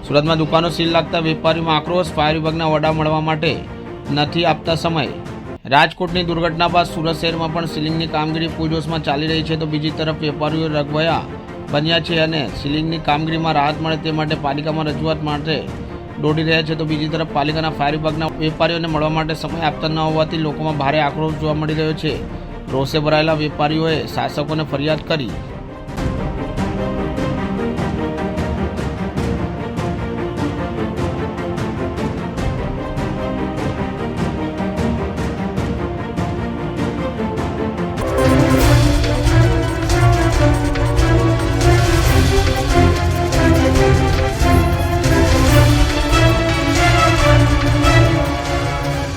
સુરતમાં દુકાનો સીલ લાગતા વેપારીઓમાં આક્રોશ, ફાયર વિભાગના વડા મળવા માટે નથી આપતા સમય। રાજકોટની દુર્ઘટના બાદ સુરત શહેરમાં પણ સીલિંગની કામગીરી પૂરજોશમાં ચાલી રહી છે, તો બીજી તરફ વેપારીઓ રગભયા બન્યા છે અને સીલિંગની કામગીરીમાં રાહત મળે તે માટે પાલિકામાં રજૂઆત માટે દોડી રહ્યા છે, તો બીજી તરફ પાલિકાના ફાયર વિભાગના વેપારીઓને મળવા માટે સમય આપતા ન હોવાથી લોકોમાં ભારે આક્રોશ જોવા મળી રહ્યો છે। રોષે ભરાયેલા વેપારીઓએ શાસકોને ફરિયાદ કરી